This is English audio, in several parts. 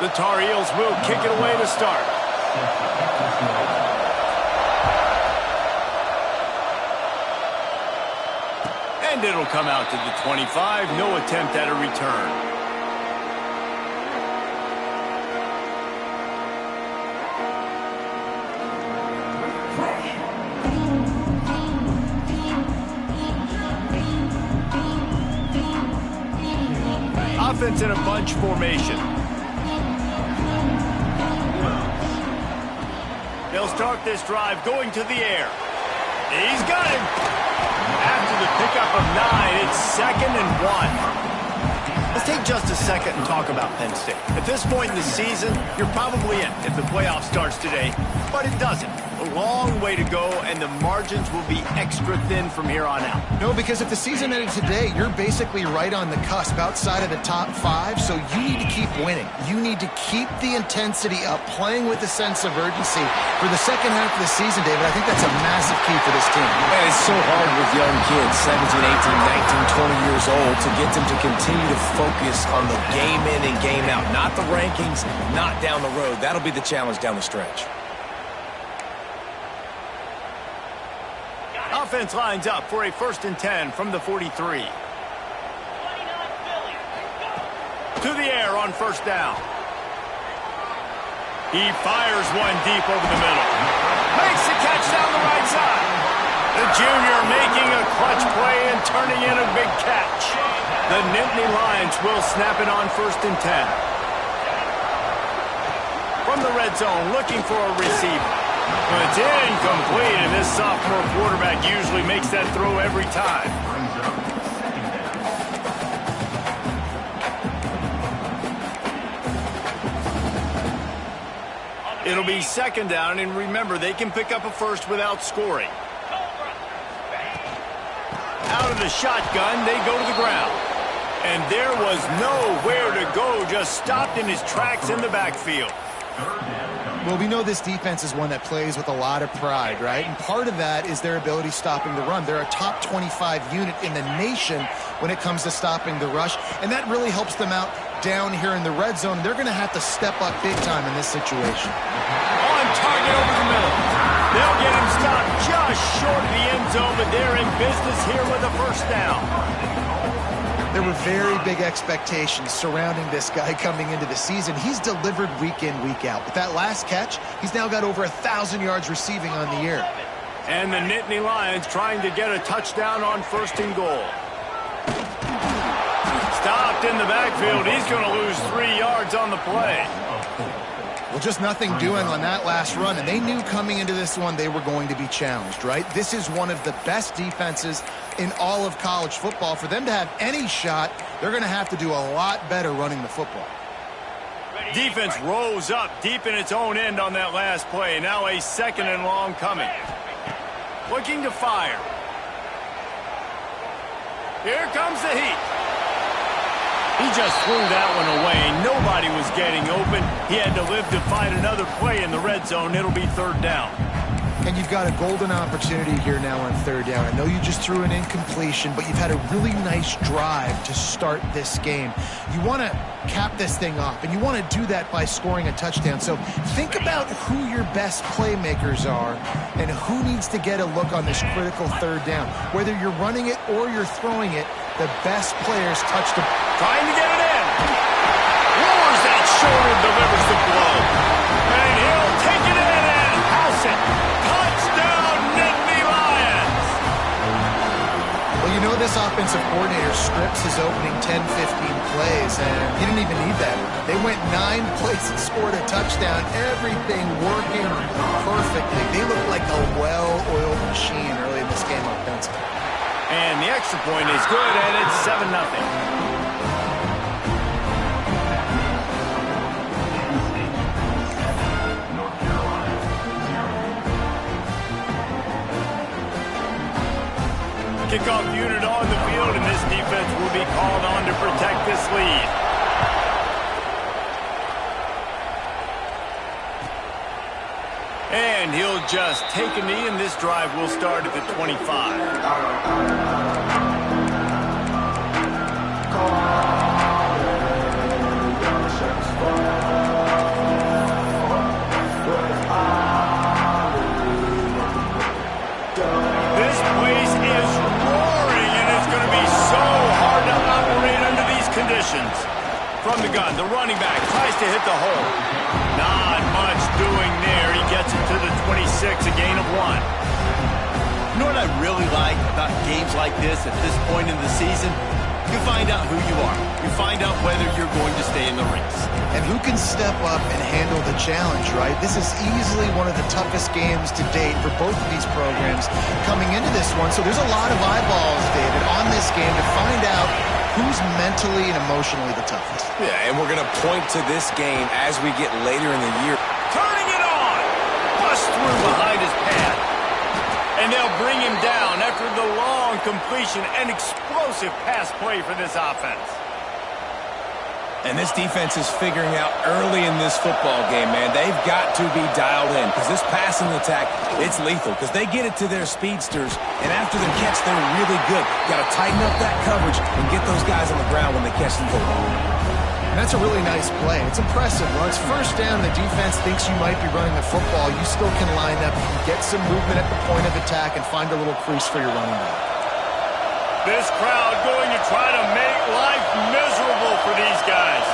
The Tar Heels will kick it away to start. And it'll come out to the 25. No attempt at a return. Offense in a bunch formation. They'll start this drive going to the air. He's got him. After the pickup of 9, it's 2nd and 1. Let's take just a second and talk about Penn State. At this point in the season, you're probably in if the playoff starts today, but it doesn't. A long way to go, and the margins will be extra thin from here on out. No, because if the season ended today, you're basically right on the cusp outside of the top 5, so you need to keep winning. You need to keep the intensity up, playing with a sense of urgency for the second half of the season, David. I think that's a massive key for this team. Man, it's so hard with young kids, 17, 18, 19, 20 years old, to get them to continue to focus on the game in and game out, not the rankings, not down the road. That'll be the challenge down the stretch. Offense lines up for a 1st and 10 from the 43. To the air on 1st down. He fires one deep over the middle. Makes the catch down the right side. The junior making a clutch play and turning in a big catch. The Nittany Lions will snap it on 1st and 10. From the red zone, looking for a receiver. It's incomplete, and this sophomore quarterback usually makes that throw every time. It'll be 2nd down, and remember, they can pick up a first without scoring. Out of the shotgun, they go to the ground. And there was nowhere to go, just stopped in his tracks in the backfield. Well, we know this defense is one that plays with a lot of pride, right? And part of that is their ability stopping the run. They're a top 25 unit in the nation when it comes to stopping the rush, and that really helps them out down here in the red zone. They're going to have to step up big time in this situation. On target over the middle. They'll get him stopped just short of the end zone, but they're in business here with a 1st down. There were very big expectations surrounding this guy coming into the season. He's delivered week in, week out. With that last catch, he's now got over 1,000 yards receiving on the year. And the Nittany Lions trying to get a touchdown on 1st and goal. Stopped in the backfield. He's going to lose 3 yards on the play. Well, just nothing doing on that last run, and they knew coming into this one they were going to be challenged, right? This is one of the best defenses in all of college football. For them to have any shot, they're going to have to do a lot better running the football. Defense rose up deep in its own end on that last play. Now a 2nd and long coming. Looking to fire. Here comes the heat. He just threw that one away. Nobody was getting open. He had to live to find another play in the red zone. It'll be 3rd down. And you've got a golden opportunity here now on 3rd down. I know you just threw an incompletion, but you've had a really nice drive to start this game. You want to cap this thing off, and you want to do that by scoring a touchdown. So think about who your best playmakers are and who needs to get a look on this critical 3rd down. Whether you're running it or you're throwing it, the best players touch the... Trying to get it in. Lowers that shoulder, delivers the blow. And he'll take it in and house it. Touchdown, Nittany Lions. Well, you know this offensive coordinator scripts his opening 10, 15 plays, and he didn't even need that. They went 9 plays and scored a touchdown. Everything working perfectly. They look like a well-oiled machine early in this game offensively. And the extra point is good, and it's 7-0. Kickoff unit on the field, and this defense will be called on to protect this lead. And he'll just take a knee, and this drive will start at the 25. conditions. From the gun, the running back tries to hit the hole. Not much doing there. He gets it to the 26, a gain of 1. You know what I really like about games like this at this point in the season? You find out who you are. You find out whether you're going to stay in the race. And who can step up and handle the challenge, right? This is easily one of the toughest games to date for both of these programs coming into this one. So there's a lot of eyeballs, David, on this game to find out who's mentally and emotionally the toughest. Yeah, and we're going to point to this game as we get later in the year. Turning it on! Bust through behind his pad. And they'll bring him down after the long completion and explosive pass play for this offense. And this defense is figuring out early in this football game, man. They've got to be dialed in because this passing attack, it's lethal because they get it to their speedsters, and after the catch, they're really good. Got to tighten up that coverage and get those guys on the ground when they catch the football. And that's a really nice play. It's impressive. When it's first down, the defense thinks you might be running the football. You still can line up, you can get some movement at the point of attack, and find a little crease for your running back. This crowd going to try to make life miserable for these guys.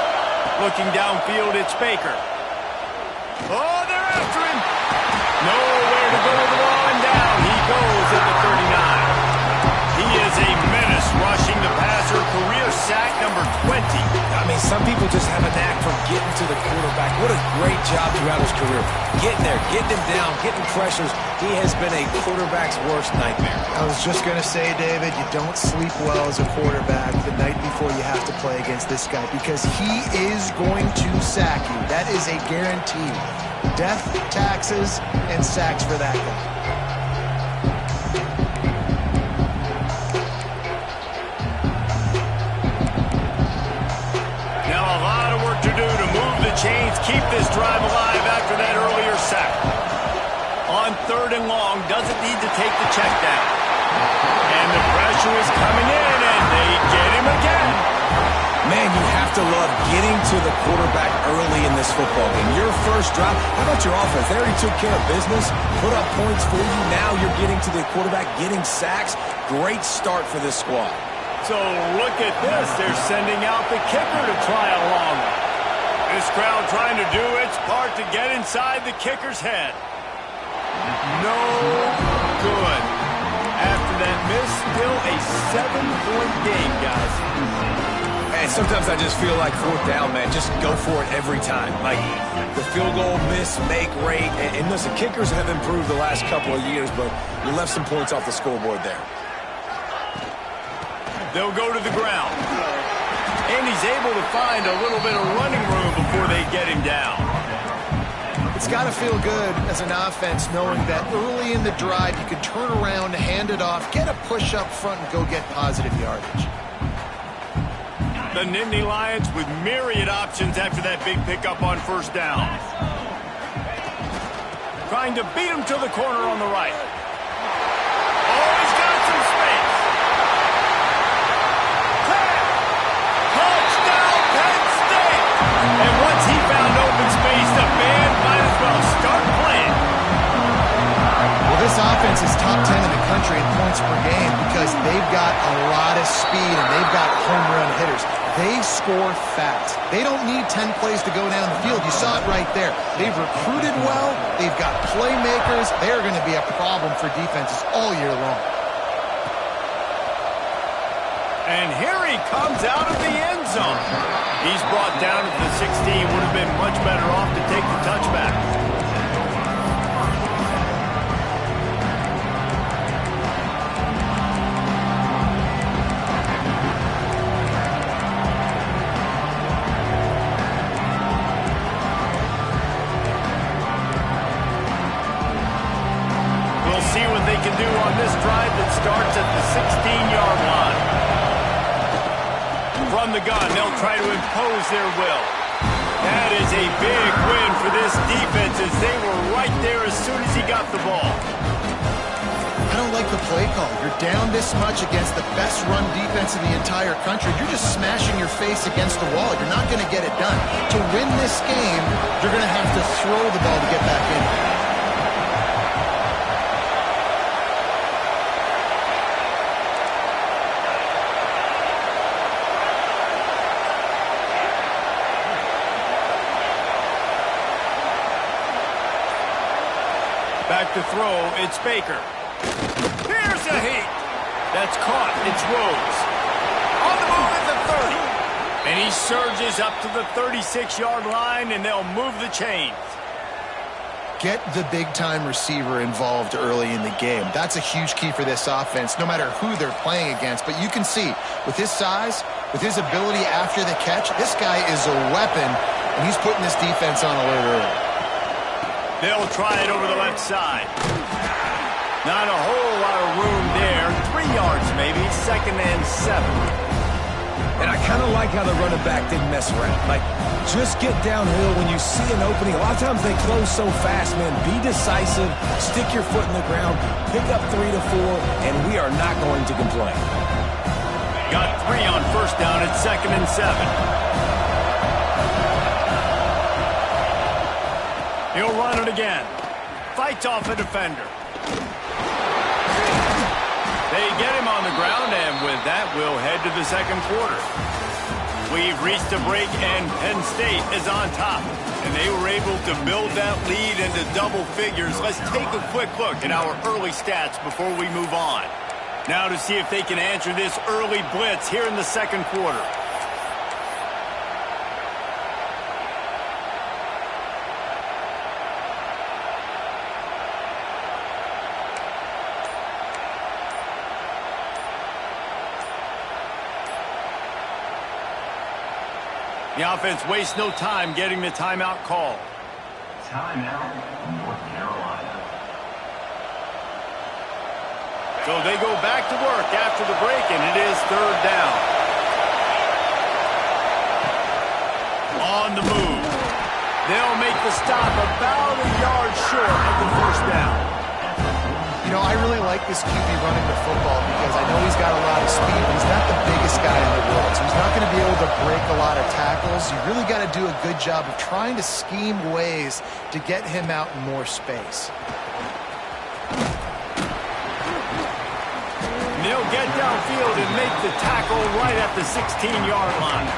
Looking downfield, it's Baker. Oh, they're after him. Nowhere to go with the ball, and down he goes at the 39. He is a menace rushing the passer, career sack number 20. I mean, some people just have a knack for getting to the quarterback. What a great job throughout his career. Getting there, getting him down, getting pressures. He has been a quarterback's worst nightmare. I was just going to say, David, you don't sleep well as a quarterback the night before you have to play against this guy because he is going to sack you. That is a guarantee. Death, taxes, and sacks for that guy. Chains keep this drive alive after that earlier sack. On 3rd and long, doesn't need to take the check down. And the pressure is coming in, and they get him again. Man, you have to love getting to the quarterback early in this football game. Your first drive, how about your offense? They already took care of business, put up points for you. Now you're getting to the quarterback, getting sacks. Great start for this squad. So look at this. They're sending out the kicker to try a long one. This crowd trying to do its part to get inside the kicker's head. No good. After that miss, still a 7-point game, guys. And sometimes I just feel like 4th down, man. Just go for it every time. Like the field goal miss, make rate. And listen, kickers have improved the last couple of years, but you left some points off the scoreboard there. They'll go to the ground. And he's able to find a little bit of running room before they get him down. It's got to feel good as an offense knowing that early in the drive you can turn around, hand it off, get a push up front, and go get positive yardage. The Nittany Lions with myriad options after that big pickup on 1st down. Trying to beat him to the corner on the right. Oh, he's got some space. Touchdown, Penn State! And once he found open space, the band might as well start playing. Well, this offense is top 10 in the country in points per game because they've got a lot of speed and they've got home run hitters. They score fast. They don't need 10 plays to go down the field. You saw it right there. They've recruited well. They've got playmakers. They're going to be a problem for defenses all year long. And here he comes out of the end zone. He's brought down at the 16. Would have been much better off to take the touchback. We'll see what they can do on this drive that starts at the 16-yard line. From the gun, they'll try to impose their will. That is a big win for this defense as they were right there as soon as he got the ball. I don't like the play call. You're down this much against the best run defense in the entire country. You're just smashing your face against the wall. You're not going to get it done. To win this game, you're going to have to throw the ball to get back in. to throw. It's Baker. Here's a heat. That's caught. It's Rhodes. On the move at the 30. And he surges up to the 36-yard line, and they'll move the chains. Get the big-time receiver involved early in the game. That's a huge key for this offense, no matter who they're playing against. But you can see, with his size, with his ability after the catch, this guy is a weapon, and he's putting this defense on alert early. They'll try it over the left side. Not a whole lot of room there. 3 yards maybe, 2nd and 7. And I kind of like how the running back didn't mess around. Like, just get downhill when you see an opening. A lot of times they close so fast, man. Be decisive, stick your foot in the ground, pick up 3 to 4, and we are not going to complain. Got 3 on 1st down at 2nd and 7. He'll run it again. Fights off a defender. They get him on the ground, and with that, we'll head to the 2nd quarter. We've reached a break, and Penn State is on top. And they were able to build that lead into double figures. Let's take a quick look at our early stats before we move on. Now to see if they can answer this early blitz here in the 2nd quarter. The offense wastes no time getting the timeout call. Timeout, North Carolina. So they go back to work after the break, and it is 3rd down. On the move. They'll make the stop about a yard short of the 1st down. You know, I really like this QB running the football because I know he's got a lot of speed, but he's not the biggest guy in the world, so he's not going to be able to break a lot of tackles. You really got to do a good job of trying to scheme ways to get him out in more space. They'll get downfield and make the tackle right at the 16-yard line.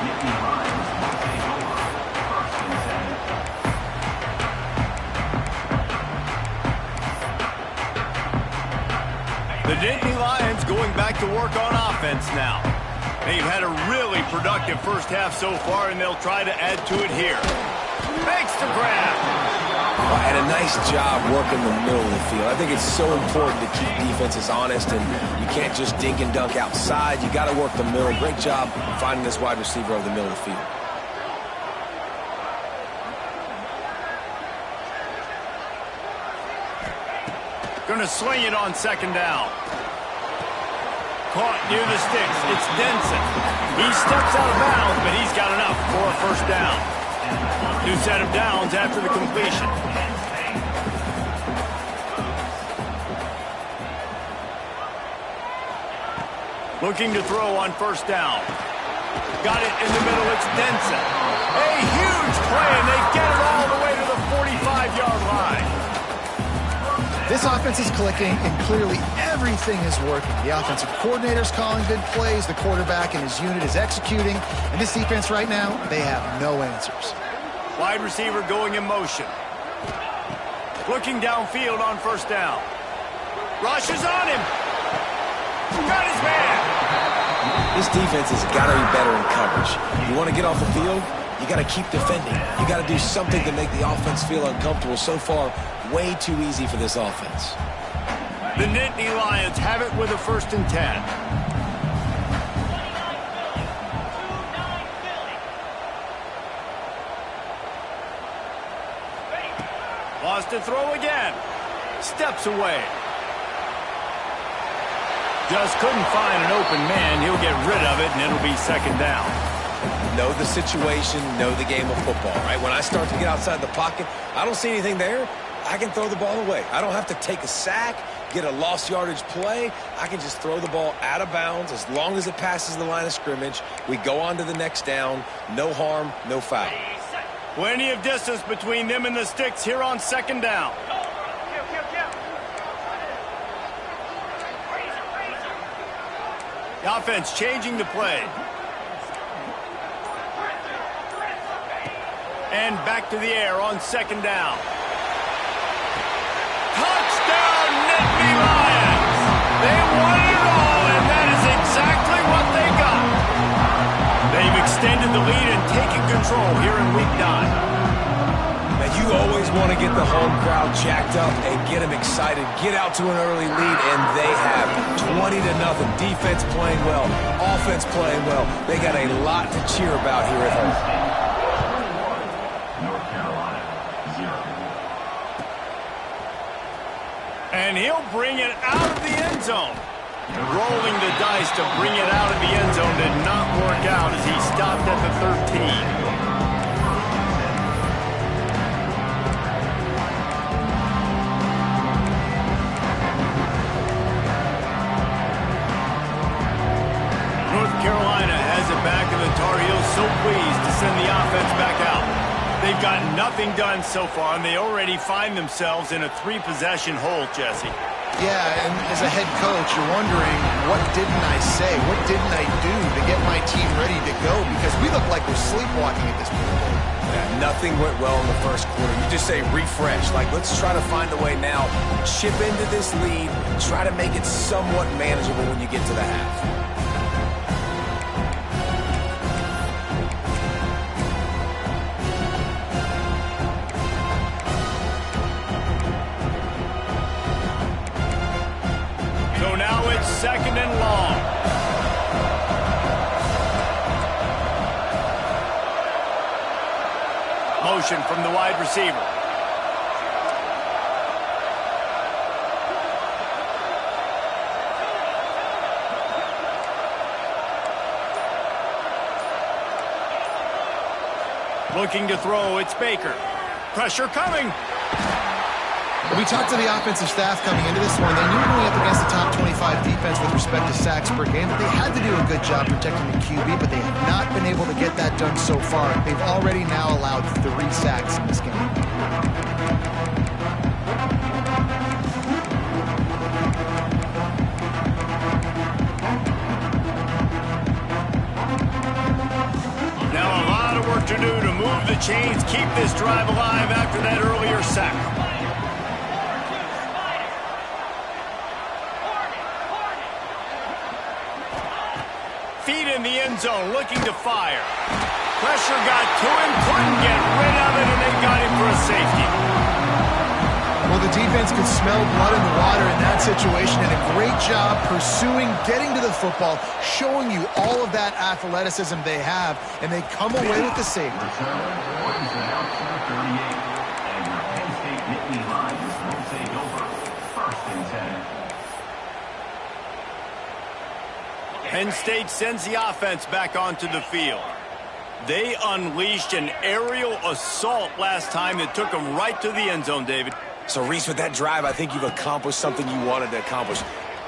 The Nittany Lions going back to work on offense now. They've had a really productive first half so far, and they'll try to add to it here. Makes the grab. And a nice job working the middle of the field. I think it's so important to keep defenses honest, and you can't just dink and dunk outside. You got to work the middle. Great job finding this wide receiver over the middle of the field. Going to sling it on 2nd down. Caught near the sticks. It's Denson. He steps out of bounds, but he's got enough for a 1st down. New set of downs after the completion. Looking to throw on 1st down. Got it in the middle. It's Denson. A huge play, and they get it all the way to the 45-yard line. This offense is clicking, and clearly everything is working. The offensive coordinator's calling good plays. The quarterback and his unit is executing. And this defense right now, they have no answers. Wide receiver going in motion. Looking downfield on 1st down. Rushes on him. Got his man. This defense has got to be better in coverage. You want to get off the field, you got to keep defending. You got to do something to make the offense feel uncomfortable. So far, way too easy for this offense. The Nittany Lions have it with a 1st and 10. Lost to throw again. Steps away. Just couldn't find an open man. He'll get rid of it, and it'll be 2nd down. Know the situation, know the game of football, right? When I start to get outside the pocket, I don't see anything there. I can throw the ball away. I don't have to take a sack, get a lost yardage play. I can just throw the ball out of bounds as long as it passes the line of scrimmage. We go on to the next down. No harm, no foul. Plenty of distance between them and the sticks here on 2nd down. The offense changing the play. And back to the air on 2nd down. Touchdown, Nittany Lions! They won it all, and that is exactly what they got. They've extended the lead and taken control here in Week 9. Now, you always want to get the home crowd jacked up and get them excited. Get out to an early lead, and they have 20-0. Defense playing well, offense playing well. They got a lot to cheer about here at home. North Carolina, 0. And he'll bring it out of the end zone. Rolling the dice to bring it out of the end zone did not work out as he stopped at the 13. Carolina has it back, and the Tar Heels so pleased to send the offense back out. They've got nothing done so far, and they already find themselves in a 3-possession hole, Jesse. Yeah, and as a head coach, you're wondering, what didn't I say? What didn't I do to get my team ready to go? Because we look like we're sleepwalking at this point. Yeah, nothing went well in the first quarter. You just say refresh. Like, let's try to find a way now. Chip into this lead. Try to make it somewhat manageable when you get to the half. Second and long. Motion from the wide receiver. Looking to throw, it's Baker. Pressure coming. We talked to the offensive staff coming into this one. They knew going up against the top 25 defense with respect to sacks per game, that they had to do a good job protecting the QB, but they have not been able to get that done so far. They've already now allowed 3 sacks in this game. Now a lot of work to do to move the chains, keep this drive alive after that earlier sack. Feet in the end zone, looking to fire. Pressure got to him, couldn't get rid of it, and they got him for a safety. Well, the defense could smell blood in the water in that situation, and a great job pursuing, getting to the football, showing you all of that athleticism they have, and they come away with the safety. Return brings it out to the 38. And your Penn State Nittany Lions will take over. 1st and 10. Penn State sends the offense back onto the field. They unleashed an aerial assault last time that took them right to the end zone, David. So, Reese, with that drive, I think you've accomplished something you wanted to accomplish.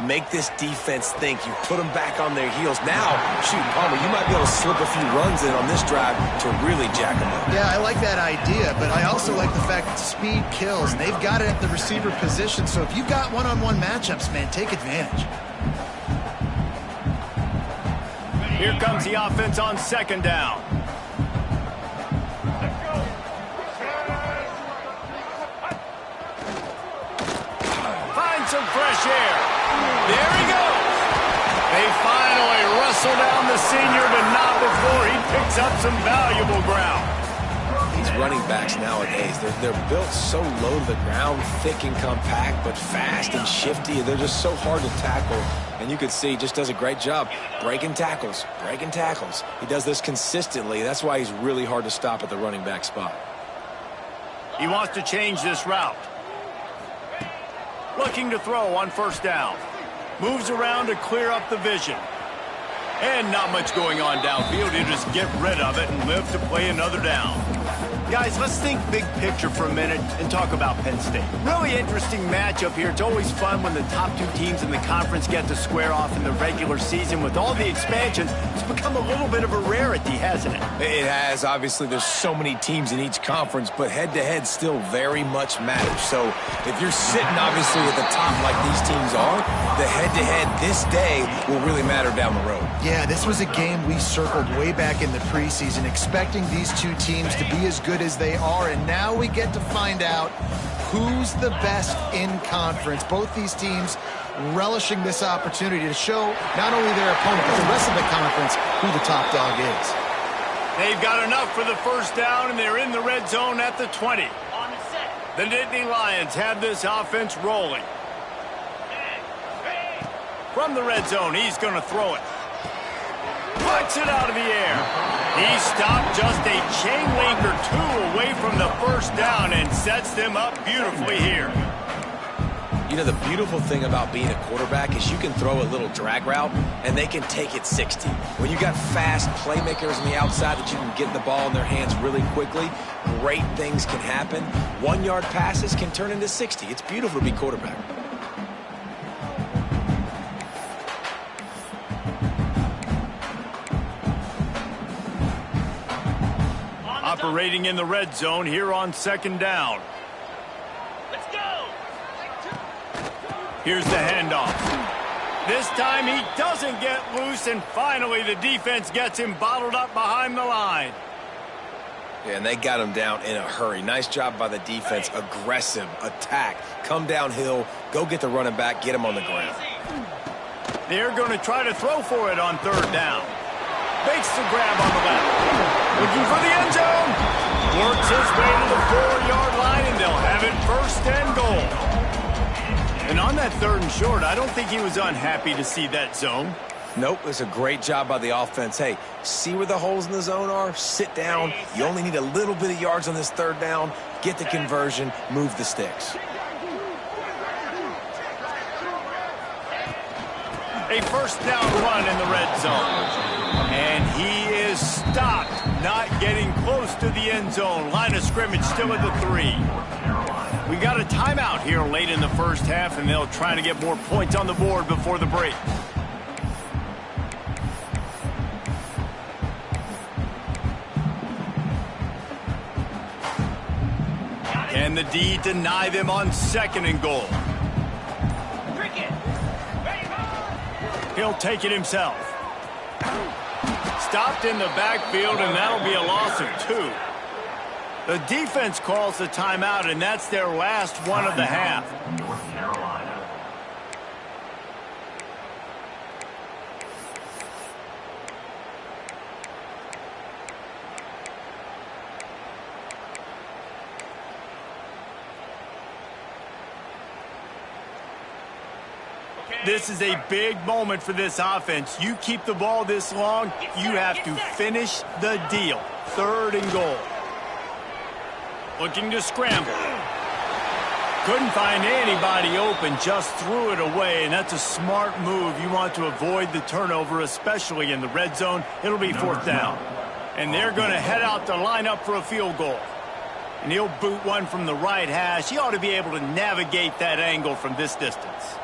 Make this defense think. You put them back on their heels. Now, shoot, Palmer, you might be able to slip a few runs in on this drive to really jack them up. Yeah, I like that idea, but I also like the fact that speed kills. They've got it at the receiver position, so if you've got one-on-one matchups, man, take advantage. Here comes the offense on 2nd down. Find some fresh air. There he goes. They finally wrestle down the senior, but not before he picks up some valuable ground. These running backs nowadays, they're built so low to the ground, thick and compact, but fast and shifty. They're just so hard to tackle. And you can see he just does a great job breaking tackles, breaking tackles. He does this consistently. That's why he's really hard to stop at the running back spot. He wants to change this route. Looking to throw on 1st down. Moves around to clear up the vision. And not much going on downfield. He'll just get rid of it and live to play another down. Guys, let's think big picture for a minute and talk about Penn State. Really interesting matchup here. It's always fun when the top 2 teams in the conference get to square off in the regular season. With all the expansion, it's become a little bit of a rarity, hasn't it? It has. Obviously, there's so many teams in each conference, but head-to-head still very much matters. So if you're sitting, obviously, at the top like these teams are, the head-to-head this day will really matter down the road. Yeah, this was a game we circled way back in the preseason, expecting these 2 teams to be as good as they are, and now we get to find out who's the best in conference. Both these teams relishing this opportunity to show not only their opponent, but the rest of the conference who the top dog is. They've got enough for the first down, and they're in the red zone at the 20. The Nittany Lions have this offense rolling. From the red zone, he's going to throw it. Puts it out of the air. He stopped just a chain link or two away from the first down and sets them up beautifully here. You know, the beautiful thing about being a quarterback is you can throw a little drag route, and they can take it 60. When you got fast playmakers on the outside that you can get the ball in their hands really quickly, great things can happen. 1-yard passes can turn into 60. It's beautiful to be quarterback. Operating in the red zone here on second down. Here's the handoff. This time he doesn't get loose, and finally the defense gets him bottled up behind the line. Yeah, and they got him down in a hurry. Nice job by the defense. Aggressive attack. Come downhill, go get the running back, get him on the ground. They're going to try to throw for it on third down. Makes the grab on the left. Looking for the end zone. Works his way to the 4-yard line, and they'll have it first and goal. And on that third and short, I don't think he was unhappy to see that zone. Nope, it's a great job by the offense. Hey, see where the holes in the zone are? Sit down. You only need a little bit of yards on this third down. Get the conversion, move the sticks. A first down run in the red zone. And he is stopped, not getting close to the end zone. Line of scrimmage still at the 3. We got a timeout here late in the first half, and they'll try to get more points on the board before the break. Can the D deny them on second and goal? He'll take it himself. Stopped in the backfield, and that'll be a loss of 2. The defense calls the timeout, and that's their last one of the half. North Carolina. This is a big moment for this offense. You keep the ball this long, you have to finish the deal. Third and goal. Looking to scramble. Couldn't find anybody open, just threw it away, and that's a smart move. You want to avoid the turnover, especially in the red zone. It'll be fourth down. And they're going to head out to line up for a field goal. And he'll boot one from the right hash. He ought to be able to navigate that angle from this distance.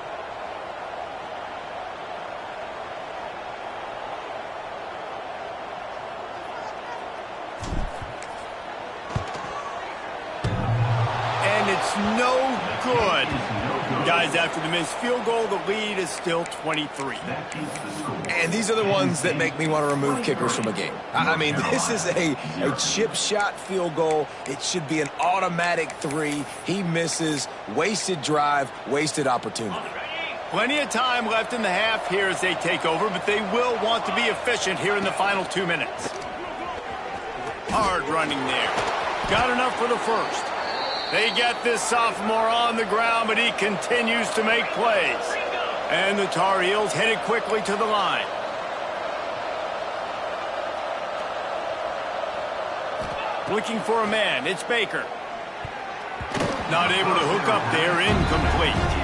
No good. Guys, after the missed field goal, the lead is still 23. And these are the ones that make me want to remove kickers from a game. I mean, this is a chip shot field goal. It should be an automatic 3. He misses. Wasted drive, wasted opportunity. Plenty of time left in the half here as they take over, but they will want to be efficient here in the final 2 minutes. Hard running there. Got enough for the first. They get this sophomore on the ground, but he continues to make plays. And the Tar Heels headed quickly to the line. Looking for a man. It's Baker. Not able to hook up there. Incomplete.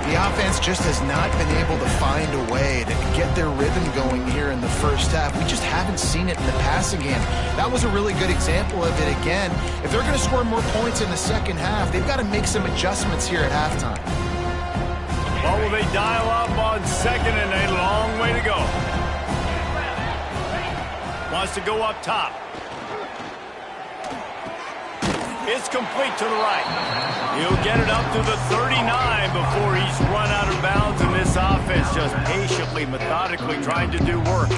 The offense just has not been able to find a way to get their rhythm going here in the first half. We just haven't seen it in the passing game. That was a really good example of it again. If they're going to score more points in the second half, they've got to make some adjustments here at halftime. Well, will they dial up on second, and a long way to go. Wants to go up top. It's complete to the right. He'll get it up to the 39 before he's run out of bounds, and this offense just patiently, methodically trying to do work.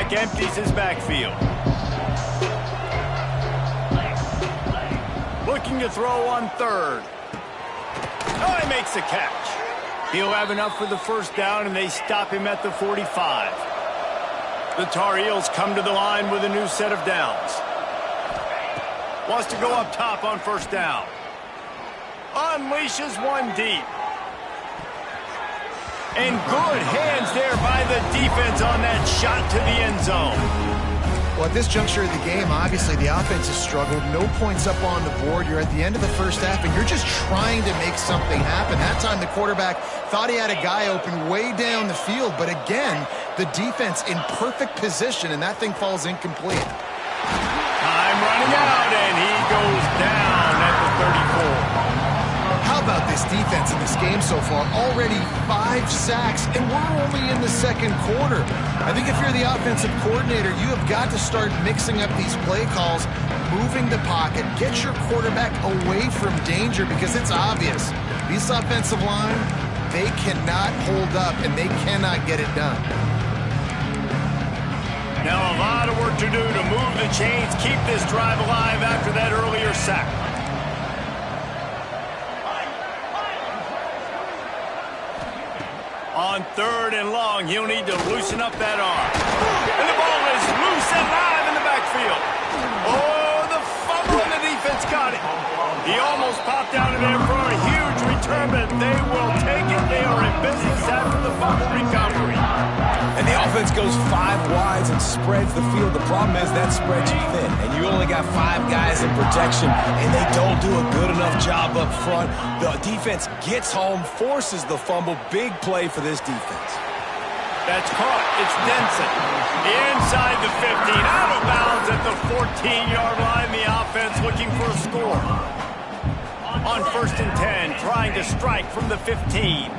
quarterback empties his backfield. Looking to throw on third. Oh, he makes the catch. He'll have enough for the first down, and they stop him at the 45. The Tar Heels come to the line with a new set of downs. Wants to go up top on first down. Unleashes one deep. And good hands there by the defense on that shot to the end zone. Well, at this juncture of the game, obviously the offense has struggled. No points up on the board. You're at the end of the first half, and you're just trying to make something happen. That time the quarterback thought he had a guy open way down the field, but again, the defense in perfect position, and that thing falls incomplete. Time running out, and he goes down at the 34. How about this defense in this game so far? Already 5 sacks, and we're only in the second quarter. I think if you're the offensive coordinator, you have got to start mixing up these play calls, moving the pocket, get your quarterback away from danger, because it's obvious. This offensive line, they cannot hold up, and they cannot get it done. Now a lot of work to do to move the chains, keep this drive alive after that earlier sack. On third and long, he'll need to loosen up that arm. And the ball is loose and live in the backfield. Oh, the fumble, and the defense got it. He almost popped out of there for a huge return, but they will take it. They are in business after the fumble recovery. And the offense goes 5 wides and spreads the field. The problem is that spreads you thin, and you only got 5 guys in protection, and they don't do a good enough job up front. The defense gets home, forces the fumble. Big play for this defense. That's caught. It's Denson. Inside the 15, out of bounds at the 14-yard line. The offense looking for a score. On first and 10, trying to strike from the 15.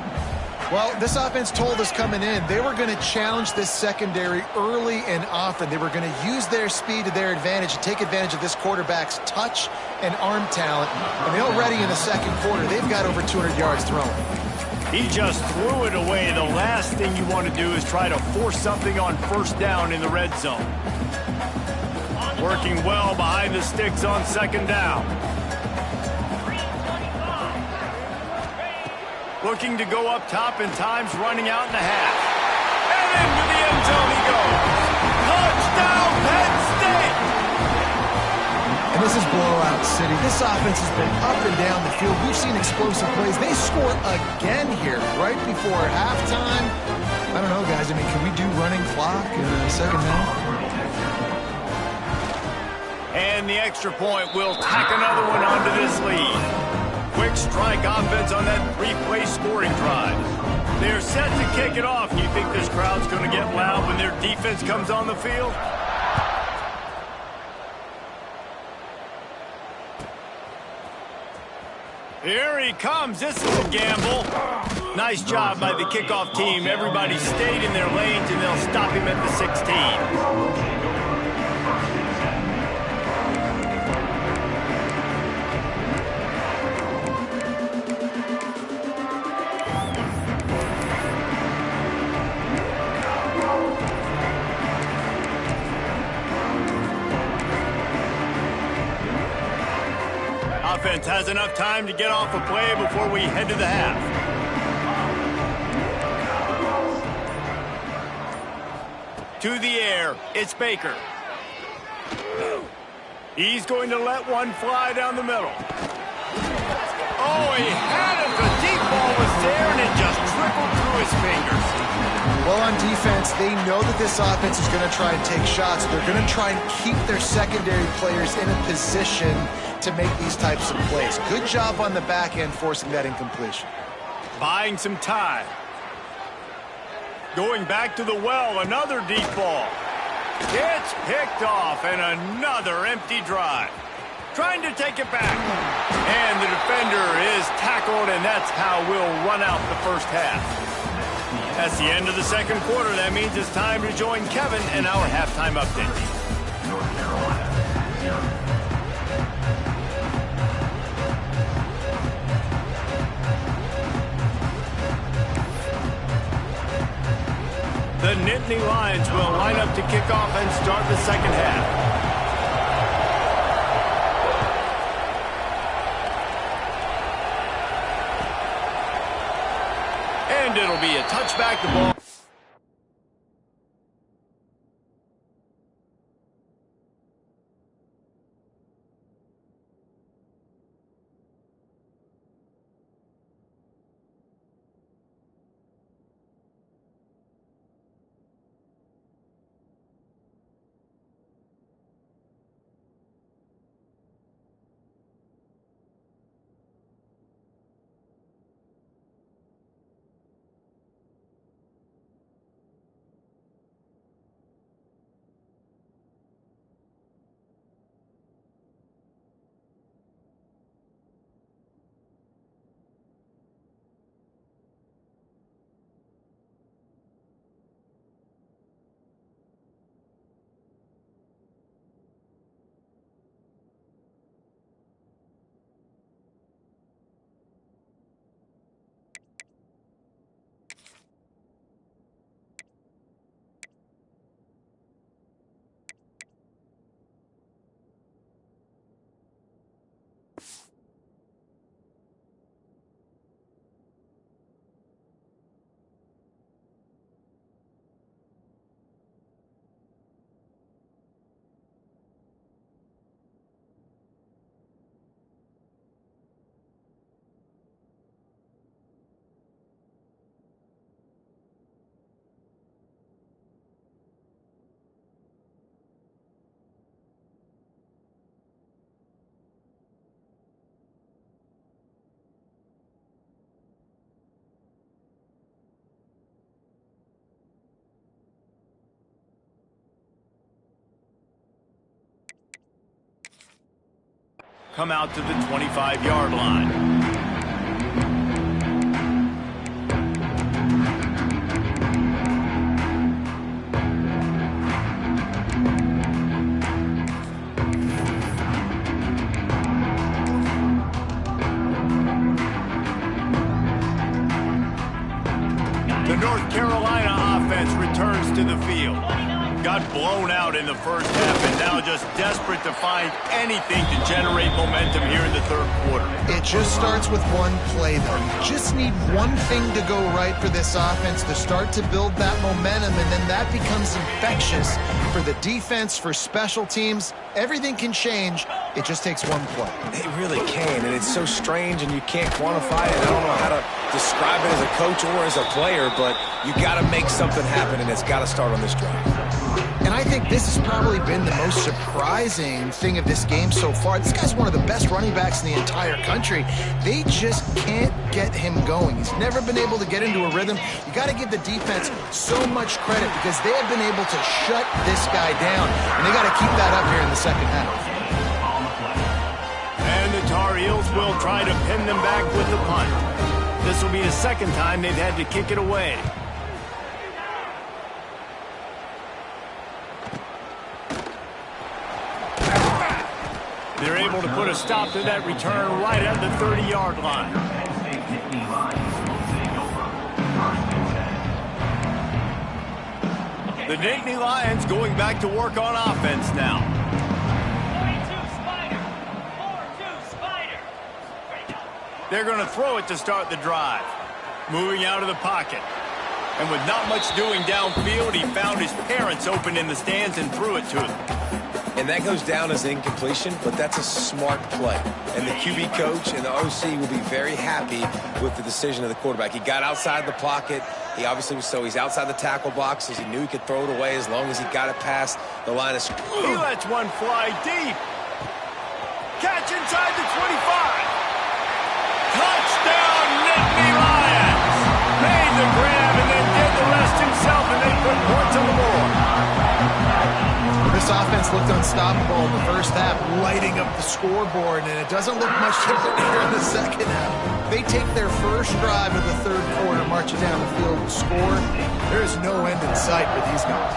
Well, this offense told us coming in they were going to challenge this secondary early and often. They were going to use their speed to their advantage and take advantage of this quarterback's touch and arm talent. And they already in the second quarter, they've got over 200 yards thrown. He just threw it away. The last thing you want to do is try to force something on first down in the red zone. Working well behind the sticks on second down. Looking to go up top, and time's running out in the half. And into the end zone he goes. Touchdown, Penn State! And this is blowout city. This offense has been up and down the field. We've seen explosive plays. They score again here right before halftime. I don't know, guys. I mean, can we do running clock in the second half? And the extra point will tack another one onto this lead. Quick strike offense on that 3-play scoring drive. They're set to kick it off. You think this crowd's going to get loud when their defense comes on the field? Here he comes. This is a gamble. Nice job by the kickoff team. Everybody stayed in their lanes, and they'll stop him at the 16. Offense has enough time to get off a play before we head to the half. To the air, it's Baker. He's going to let one fly down the middle. Oh, he had it. The deep ball was there, and it just trickled through his fingers. Well, on defense, they know that this offense is going to try and take shots. They're going to try and keep their secondary players in a position to make these types of plays. Good job on the back end forcing that incompletion. Buying some time. Going back to the well, another deep ball. It's picked off, and another empty drive. Trying to take it back. And the defender is tackled, and that's how we'll run out the first half. That's the end of the second quarter. That means it's time to join Kevin in our halftime update. North Carolina, 0. The Nittany Lions will line up to kick off and start the second half. And it'll be a touchback. The ball. Come out to the 25-yard line. The North Carolina offense returns to the field. Got blown out in the first half and now just desperate to find anything to generate momentum here in the third quarter. It just starts with one play, though. You just need one thing to go right for this offense to start to build that momentum, and then that becomes infectious for the defense, for special teams. Everything can change. It just takes one play. It really can, and it's so strange, and you can't quantify it. I don't know how to describe it as a coach or as a player, but you got to make something happen, and it's got to start on this drive. And I think this has probably been the most surprising thing of this game so far. This guy's one of the best running backs in the entire country. They just can't get him going. He's never been able to get into a rhythm. You got to give the defense so much credit because they have been able to shut this guy down, and they got to keep that up here in the second half. And the Tar Heels will try to pin them back with the punt. This will be the second time they've had to kick it away. They're able to put a stop to that return right at the 30-yard line. The Nittany Lions going back to work on offense now. 4-2 Spider. They're going to throw it to start the drive. Moving out of the pocket. And with not much doing downfield, he found his parents open in the stands and threw it to them. And that goes down as incompletion, but that's a smart play. And the QB coach and the OC will be very happy with the decision of the quarterback. He got outside the pocket. He obviously was he's outside the tackle box, as he knew he could throw it away as long as he got it past the line of scrimmage. He lets one fly deep. Catch inside the 25. Touchdown, Nittany Lions. Made the grab and then did the rest himself, and they put points on the board. This offense looked unstoppable in the first half, lighting up the scoreboard, and it doesn't look much different here in the second half. They take their first drive of the third quarter, march it down the field and score. There is no end in sight for these guys.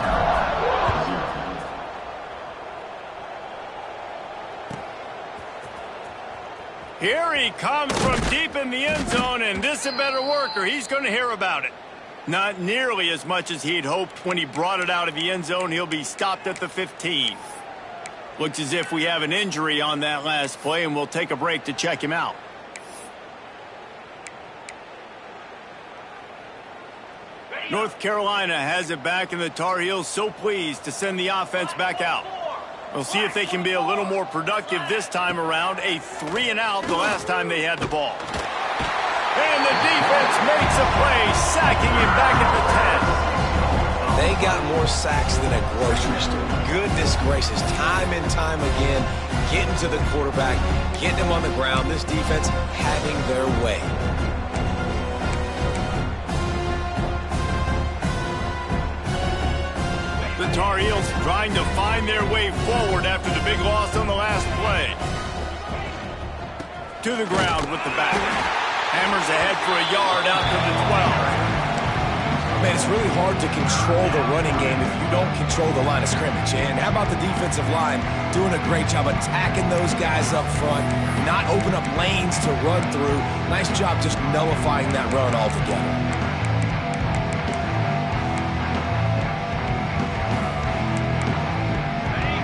Here he comes from deep in the end zone, and this a better worker. He's going to hear about it. Not nearly as much as he'd hoped when he brought it out of the end zone. He'll be stopped at the 15. Looks as if we have an injury on that last play, and we'll take a break to check him out. North Carolina has it back, and the Tar Heels so pleased to send the offense back out. We'll see if they can be a little more productive this time around. A 3-and-out the last time they had the ball. And the defense makes a play, sacking him back at the 10. They got more sacks than a grocery store. Goodness gracious, time and time again, getting to the quarterback, getting him on the ground. This defense having their way. The Tar Heels trying to find their way forward after the big loss on the last play. To the ground with the back. Hammers ahead for a yard out to the 12. Man, it's really hard to control the running game if you don't control the line of scrimmage. And how about the defensive line doing a great job attacking those guys up front, not open up lanes to run through. Nice job just nullifying that run altogether.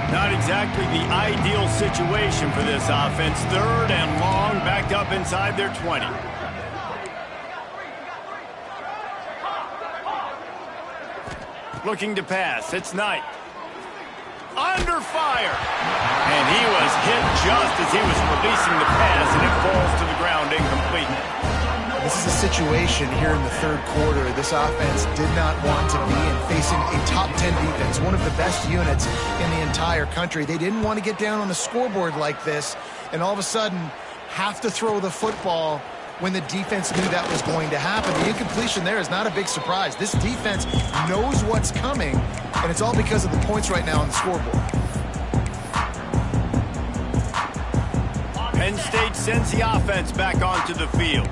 Not exactly the ideal situation for this offense. 3rd and long, backed up inside their 20. Looking to pass. It's Knight. Under fire. And he was hit just as he was releasing the pass, and it falls to the ground incomplete. This is a situation here in the 3rd quarter this offense did not want to be in, facing a top 10 defense, one of the best units in the entire country. They didn't want to get down on the scoreboard like this and all of a sudden have to throw the football when the defense knew that was going to happen. The incompletion there is not a big surprise. This defense knows what's coming, and it's all because of the points right now on the scoreboard. Penn State sends the offense back onto the field.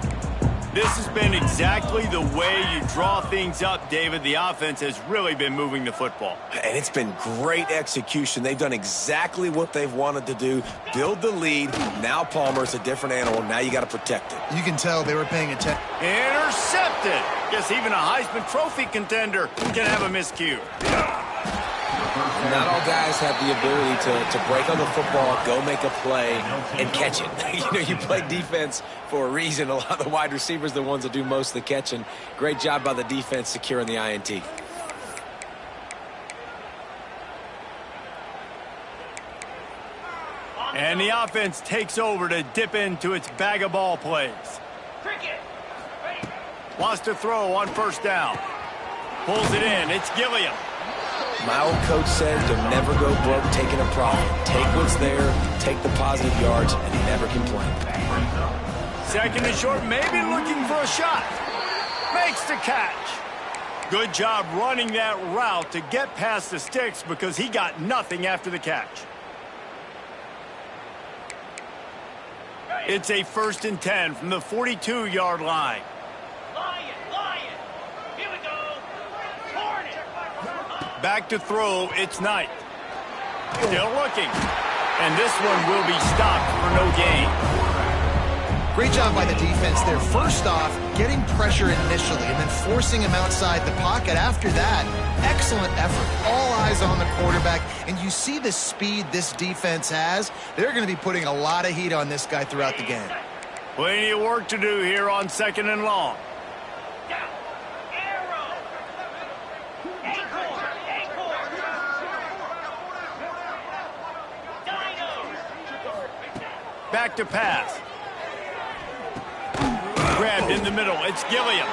This has been exactly the way you draw things up, David. The offense has really been moving the football. And it's been great execution. They've done exactly what they've wanted to do. Build the lead. Now Palmer's a different animal. Now you got to protect it. You can tell they were paying attention. Intercepted. Guess even a Heisman Trophy contender can have a miscue. Not all guys have the ability to break on the football, go make a play, and catch it. You know, you play defense for a reason. A lot of the wide receivers are the ones that do most of the catching. Great job by the defense securing the INT. And the offense takes over to dip into its bag of ball plays. Wants to throw on 1st down. Pulls it in. It's Gilliam. My old coach said to never go broke taking a profit. Take what's there, take the positive yards, and never complain. 2nd and short, maybe looking for a shot. Makes the catch. Good job running that route to get past the sticks because he got nothing after the catch. It's a 1st and 10 from the 42-yard line. Back to throw, it's Knight. Still looking. And this one will be stopped for no gain. Great job by the defense there. First off, getting pressure initially and then forcing him outside the pocket. After that, excellent effort. All eyes on the quarterback. And you see the speed this defense has. They're going to be putting a lot of heat on this guy throughout the game. Plenty of work to do here on 2nd and long. Back to pass. Grabbed in the middle. It's Gilliam.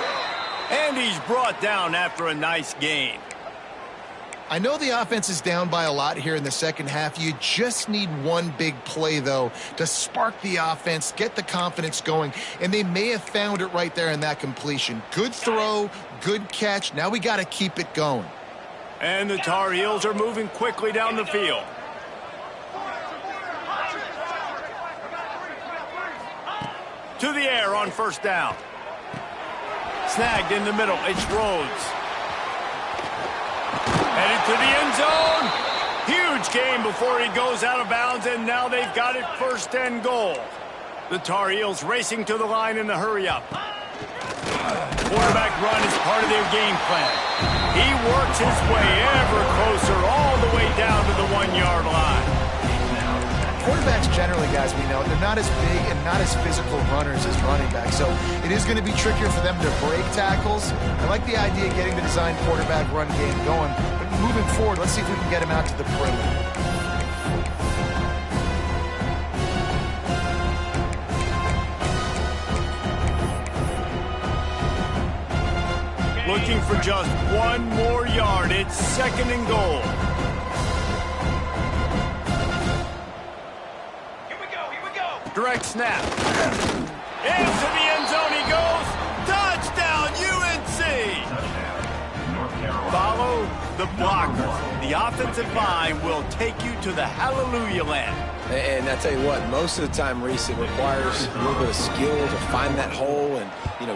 And he's brought down after a nice gain. I know the offense is down by a lot here in the 2nd half. You just need one big play, though, to spark the offense, get the confidence going, and they may have found it right there in that completion. Good throw, good catch. Now we got to keep it going. And the Tar Heels are moving quickly down the field. To the air on 1st down. Snagged in the middle. It's Rhodes. Headed to the end zone. Huge gain before he goes out of bounds, and now they've got it 1st and goal. The Tar Heels racing to the line in the hurry-up. Quarterback run is part of their game plan. He works his way ever closer all the way down to the 1-yard line. Quarterbacks generally, guys, we know, they're not as big and not as physical runners as running backs, so it is going to be trickier for them to break tackles. I like the idea of getting the design quarterback run game going, but moving forward, let's see if we can get him out to the perimeter. Looking for just one more yard. It's 2nd and goal. Here we go. Direct snap. Into the end zone he goes. Touchdown, UNC! Follow the blockers. The offensive line will take you to the hallelujah land. And I tell you what, most of the time, Reese, it requires a little bit of skill to find that hole and,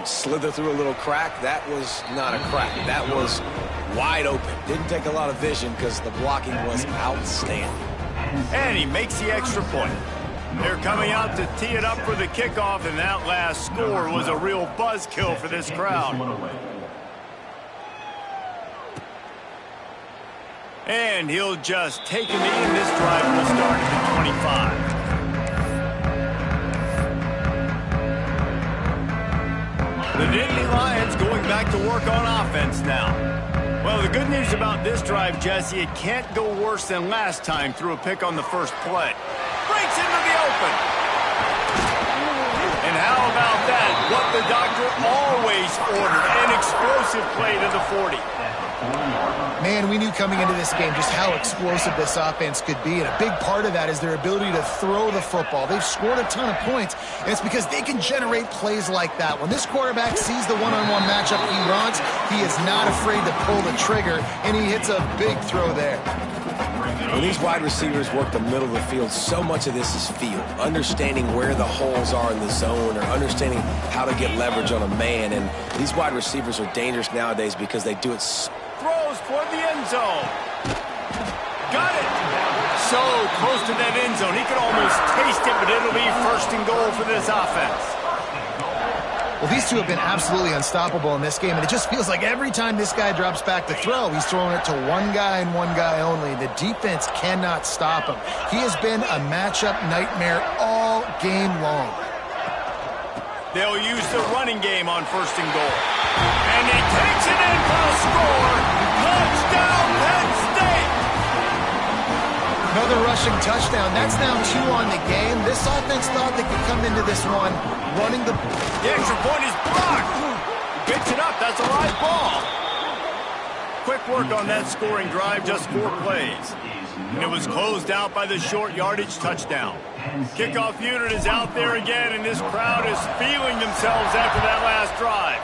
slither through a little crack. That was not a crack. That was wide open. Didn't take a lot of vision because the blocking was outstanding. And he makes the extra point. They're coming out to tee it up for the kickoff, and that last score was a real buzzkill for this crowd. And he'll just take him in. This drive will start at the 25. The Nittany Lions going back to work on offense now. Well, the good news about this drive, Jesse, it can't go worse than last time through a pick on the first play. Breaks into the open. And how about that? What the doctor always ordered, an explosive play to the 40. Man, we knew coming into this game just how explosive this offense could be, and a big part of that is their ability to throw the football. They've scored a ton of points, and it's because they can generate plays like that. When this quarterback sees the one-on-one matchup he wants, he is not afraid to pull the trigger, and he hits a big throw there. When these wide receivers work the middle of the field, so much of this is field. Understanding where the holes are in the zone or understanding how to get leverage on a man. And these wide receivers are dangerous nowadays because they do it throws toward the end zone. Got it. So close to that end zone. He could almost taste it, but it'll be 1st and goal for this offense. Well, these two have been absolutely unstoppable in this game, and it just feels like every time this guy drops back to throw, he's throwing it to one guy and one guy only. The defense cannot stop him. He has been a matchup nightmare all game long. They'll use the running game on 1st and goal. And he takes it in for the score. Touchdown, Penn State! Another rushing touchdown. That's now 2 on the game. This offense thought they could come into this one running the... The extra point is blocked. Picks it up. That's a live ball. Quick work on that scoring drive, just 4 plays. And it was closed out by the short yardage touchdown. Kickoff unit is out there again, and this crowd is feeling themselves after that last drive.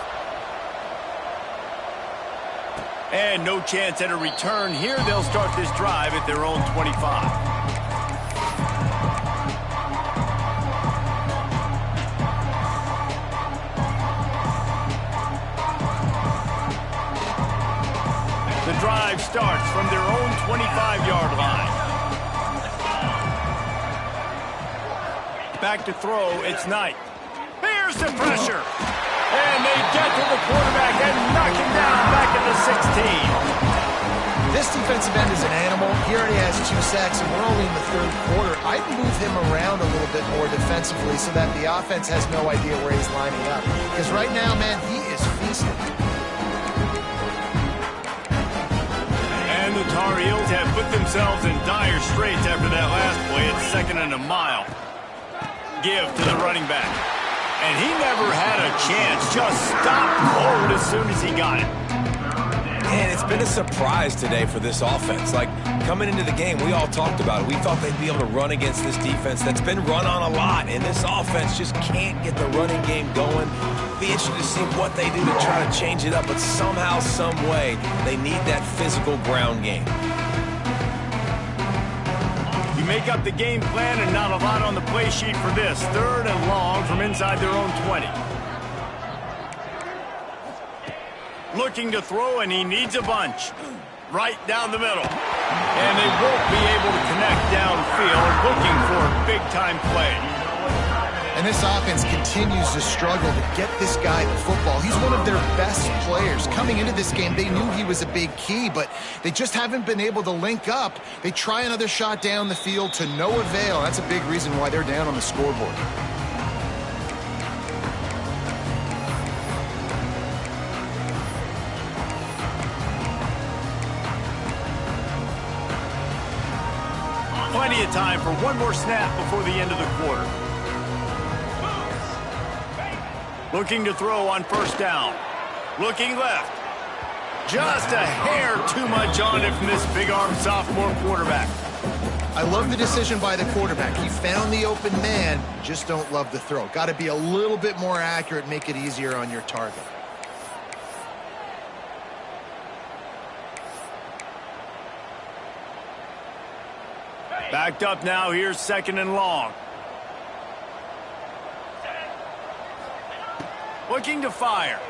And no chance at a return here. They'll start this drive at their own 25. The drive starts from their own 25-yard line. Back to throw, it's Knight. Here's the pressure. And they get to the quarterback and knock him down back at the 16. This defensive end is an animal. He already has 2 sacks, and we're only in the 3rd quarter. I'd move him around a little bit more defensively so that the offense has no idea where he's lining up. Because right now, man, he is feasting. And the Tar Heels have put themselves in dire straits after that last play. It's 2nd and a mile. Give to the running back. And he never had a chance. Just stopped cold as soon as he got it. And it's been a surprise today for this offense. Like, coming into the game, we all talked about it. We thought they'd be able to run against this defense that's been run on a lot. And this offense just can't get the running game going. Be interested to see what they do to try to change it up. But somehow, some way, they need that physical ground game. You make up the game plan and not a lot on the play sheet for this. 3rd and long from inside their own 20. Looking to throw, and he needs a bunch. Right down the middle. And they won't be able to connect downfield, looking for a big-time play. And this offense continues to struggle to get this guy the football. He's one of their best players. Coming into this game, they knew he was a big key, but they just haven't been able to link up. They try another shot down the field to no avail. That's a big reason why they're down on the scoreboard. Plenty of time for one more snap before the end of the quarter. Looking to throw on first down. Looking left. Just a hair too much on it from this big-armed sophomore quarterback. I love the decision by the quarterback. He found the open man, just don't love the throw. Got to be a little bit more accurate, make it easier on your target. Backed up now, here's second and long. Looking to fire.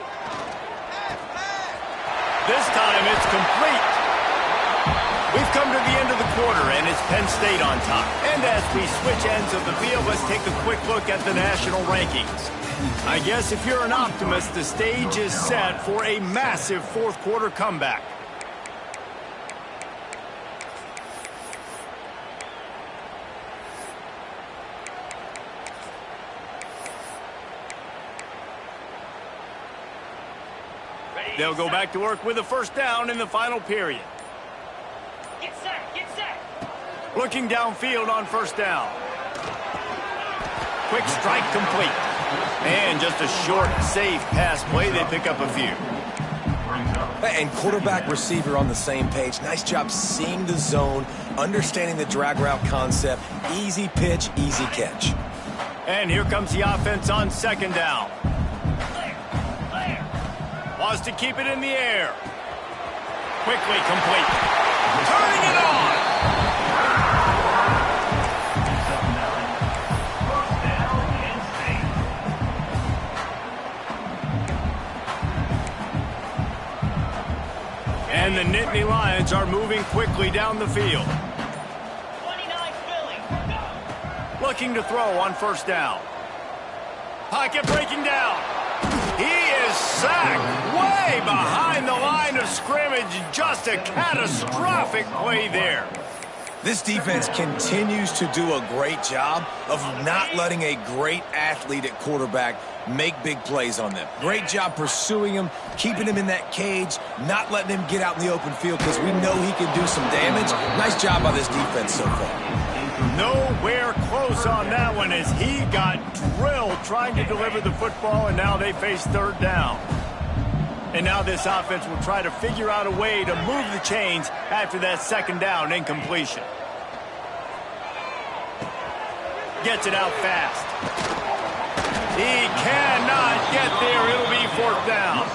This time it's complete. We've come to the end of the quarter, and it's Penn State on top. And as we switch ends of the field, let's take a quick look at the national rankings. I guess if you're an optimist, the stage is set for a massive fourth quarter comeback. They'll go back to work with a first down in the final period. Get set, get set. Looking downfield on first down. Quick strike complete. And just a short, safe pass play. They pick up a few. And quarterback receiver on the same page. Nice job seeing the zone, understanding the drag route concept. Easy pitch, easy catch. And here comes the offense on second down. Wants to keep it in the air. Quickly complete. Turning it on. And the Nittany Lions are moving quickly down the field. 29 Philly. Go. Looking to throw on first down. Pocket breaking down. He is sacked way behind the line of scrimmage. Just a catastrophic play there. This defense continues to do a great job of not letting a great athlete at quarterback make big plays on them. Great job pursuing him, keeping him in that cage, not letting him get out in the open field because we know he can do some damage. Nice job by this defense so far. Nowhere close on that one as he got drilled trying to deliver the football, and now they face third down. And now this offense will try to figure out a way to move the chains after that second down incompletion. Gets it out fast. He cannot get there. It'll be fourth down.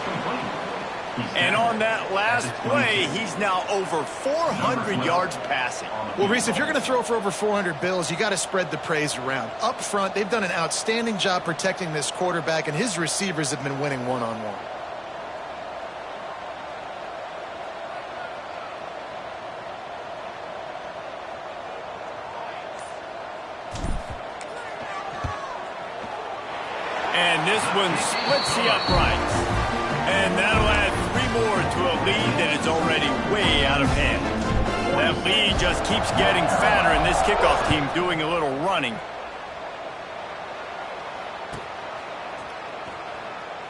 And on that last play, he's now over 400 yards passing. Well, Reese, if you're going to throw for over 400 bills, you got to spread the praise around. Up front, they've done an outstanding job protecting this quarterback, and his receivers have been winning one-on-one. And this one splits the uprights. And that'll add 3 more to a lead that is already way out of hand. That lead just keeps getting fatter, and this kickoff team doing a little running.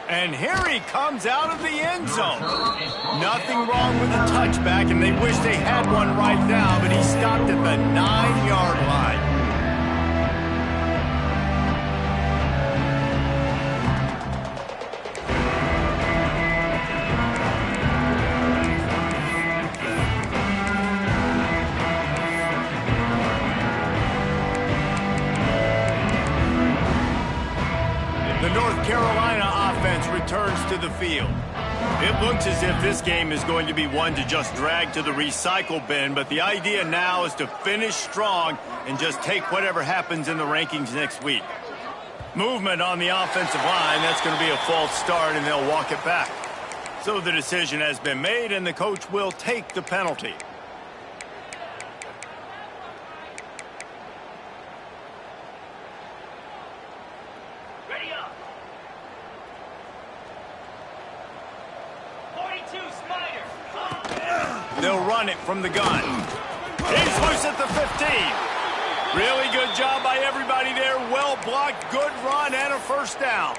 And here he comes out of the end zone. Nothing wrong with the touchback, and they wish they had one right now, but he stopped at the 9-yard line. Carolina offense returns to the field. It looks as if this game is going to be one to just drag to the recycle bin, but the idea now is to finish strong and just take whatever happens in the rankings next week. Movement on the offensive line, that's going to be a false start, and they'll walk it back. So the decision has been made, and the coach will take the penalty. They'll run it from the gun. He's loose at the 15. Really good job by everybody there. Well blocked, good run, and a first down.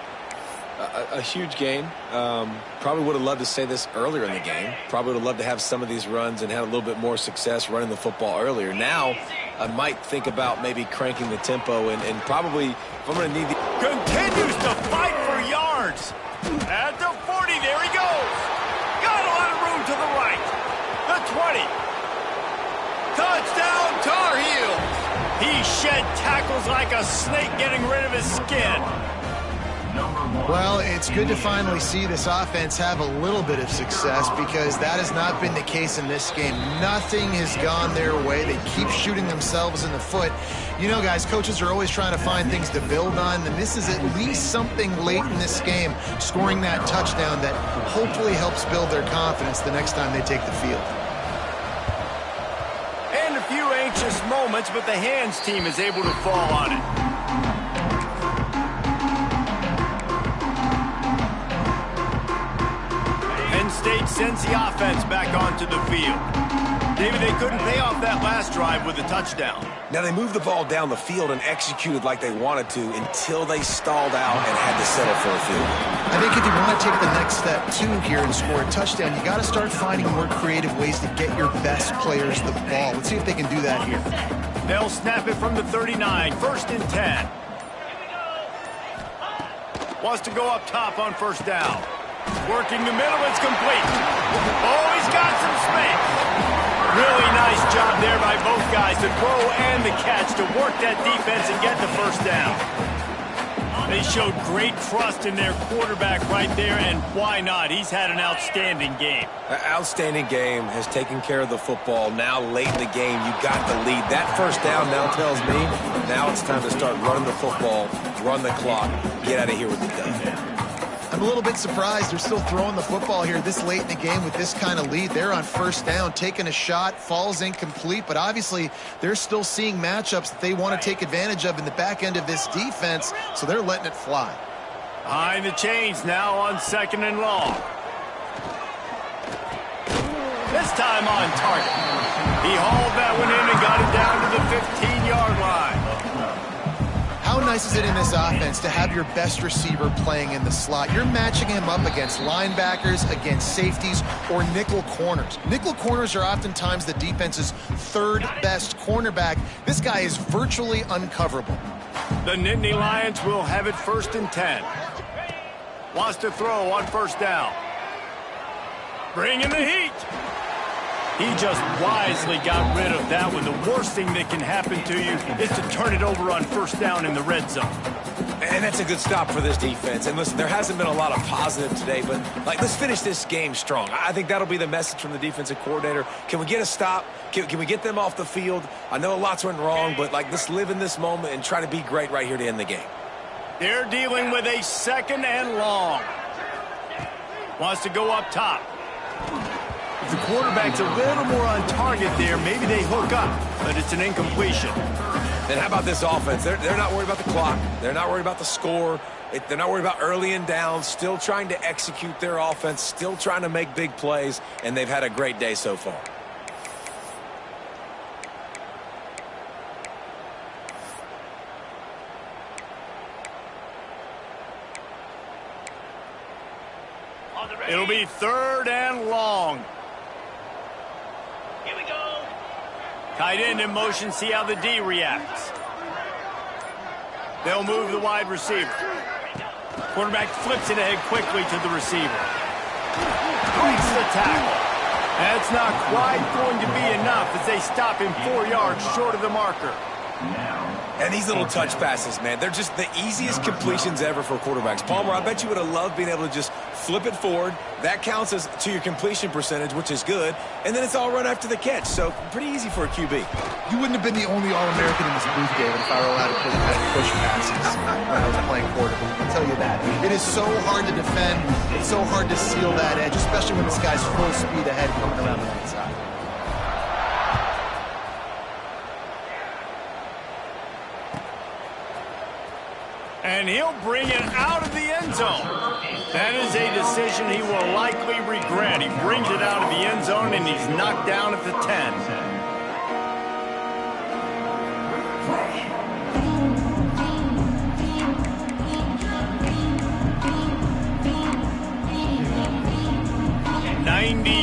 A huge gain. Probably would have loved to say this earlier in the game. Probably would have loved to have some of these runs and had a little bit more success running the football earlier. Now, I might think about maybe cranking the tempo and probably, if I'm going to need the... Continues to fight for yards. At the 40, there he goes. Got a lot of room to the right. The 20. Touchdown, Tar Heels. He shed tackles like a snake getting rid of his skin. Well, it's good to finally see this offense have a little bit of success because that has not been the case in this game. Nothing has gone their way. They keep shooting themselves in the foot. You know, guys, coaches are always trying to find things to build on, and this is at least something late in this game, scoring that touchdown that hopefully helps build their confidence the next time they take the field. And a few anxious moments, but the hands team is able to fall on it. State sends the offense back onto the field. David, they couldn't pay off that last drive with a touchdown. Now, they moved the ball down the field and executed like they wanted to until they stalled out and had to settle for a field. I think if you want to take the next step, too, here and score a touchdown, you got to start finding more creative ways to get your best players the ball. Let's see if they can do that here. They'll snap it from the 39, 1st and 10. Wants to go up top on first down. Working the middle, it's complete. Oh, he's got some space. Really nice job there by both guys to throw and the catch to work that defense and get the first down. They showed great trust in their quarterback right there, and why not? He's had an outstanding game. Outstanding game, has taken care of the football. Now, late in the game, you got the lead. That first down now tells me now it's time to start running the football, run the clock, get out of here with the dub. I'm a little bit surprised they're still throwing the football here this late in the game with this kind of lead. They're on first down, taking a shot, falls incomplete, but obviously they're still seeing matchups that they want to take advantage of in the back end of this defense, so they're letting it fly. Behind the chains now on 2nd and long. This time on target. He hauled that one in and got it down to the 15-yard line. How nice is it in this offense to have your best receiver playing in the slot? You're matching him up against linebackers, against safeties, or nickel corners. Nickel corners are oftentimes the defense's 3rd best cornerback. This guy is virtually uncoverable. The Nittany Lions will have it 1st and 10. Wants to throw on first down. Bringing the heat. He just wisely got rid of that one. The worst thing that can happen to you is to turn it over on first down in the red zone. And that's a good stop for this defense. And listen, there hasn't been a lot of positive today, but let's finish this game strong. I think that'll be the message from the defensive coordinator. Can we get a stop? Can we get them off the field? I know lots went wrong, but let's live in this moment and try to be great right here to end the game. They're dealing with a 2nd and long. Wants to go up top. If the quarterback's a little more on target there, maybe they hook up, but it's an incompletion. Then how about this offense? They're not worried about the clock. They're not worried about the score. They're not worried about early and down. Still trying to execute their offense. Still trying to make big plays, and they've had a great day so far. It'll be 3rd and long. Here we go. Tight end in motion, see how the D reacts. They'll move the wide receiver. Quarterback flips it ahead quickly to the receiver. Breaks the tackle. That's not quite going to be enough as they stop him 4 yards short of the marker. And these little touch passes, man, they're just the easiest completions ever for quarterbacks. Palmer, I bet you would have loved being able to just flip it forward. That counts as to your completion percentage, which is good. And then it's all run after the catch. So pretty easy for a QB. You wouldn't have been the only All-American in this booth, David, if I were allowed to push passes when I was playing quarterback. I'll tell you that. It is so hard to defend. It's so hard to seal that edge, especially when this guy's full speed ahead coming around the right side. And he'll bring it out of the end zone. That is a decision he will likely regret. He brings it out of the end zone, and he's knocked down at the 10.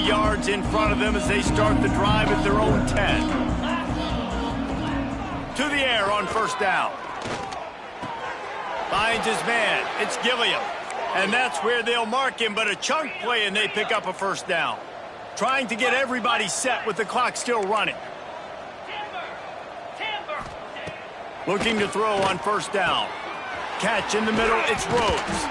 Yards in front of them as they start the drive at their own 10. To the air on first down. Finds his man. It's Gilliam. And that's where they'll mark him, but a chunk play and they pick up a first down. Trying to get everybody set with the clock still running. Looking to throw on first down. Catch in the middle, it's Rhodes.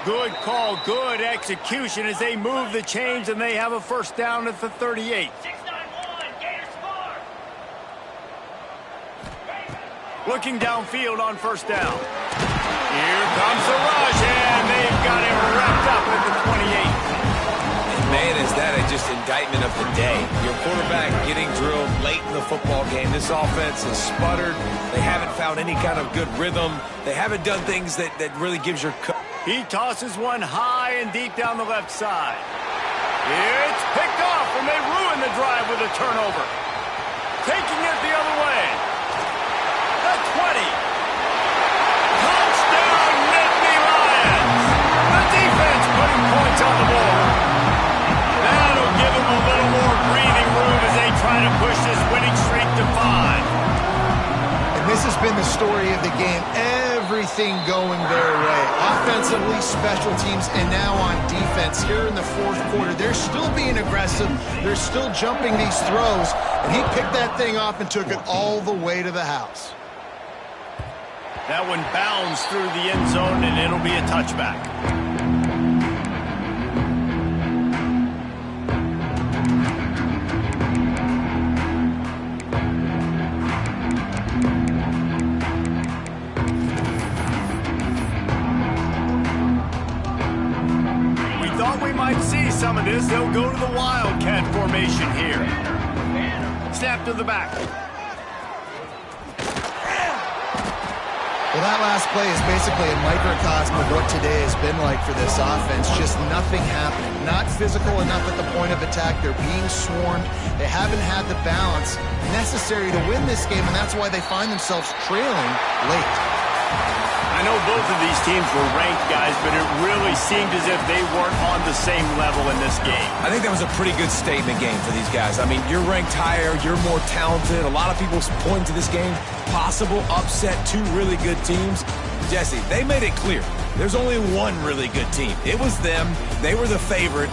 Good call, good execution as they move the chains and they have a first down at the 38. 691, Gators score. Looking downfield on first down. Here comes the rush, and they've got him wrapped up at the 28. And man, is that just indictment of the day. Your quarterback getting drilled late in the football game. This offense has sputtered. They haven't found any kind of good rhythm. They haven't done things that really gives your... He tosses one high and deep down the left side. It's picked off, and they ruin the drive with a turnover. Taking it the other way. The 20. Touchdown, Nittany Lions. The defense putting points on the board. That'll give them a little more breathing room as they try to push this winning streak to 5. And this has been the story of the game. Everything going their way. Offensively, special teams, and now on defense here in the fourth quarter. They're still being aggressive. They're still jumping these throws. And he picked that thing off and took it all the way to the house. That one bounds through the end zone, and it'll be a touchback. Some of this, they'll go to the Wildcat formation here. Snap to the back. Well, that last play is basically a microcosm of what today has been like for this offense. Just nothing happening. Not physical enough at the point of attack. They're being swarmed. They haven't had the balance necessary to win this game, and that's why they find themselves trailing late. I know both of these teams were ranked, guys, but it really seemed as if they weren't on the same level in this game. I think that was a pretty good statement game for these guys. I mean, you're ranked higher, you're more talented. A lot of people point to this game. Possible upset, two really good teams. Jesse, they made it clear. There's only one really good team. It was them. They were the favorite.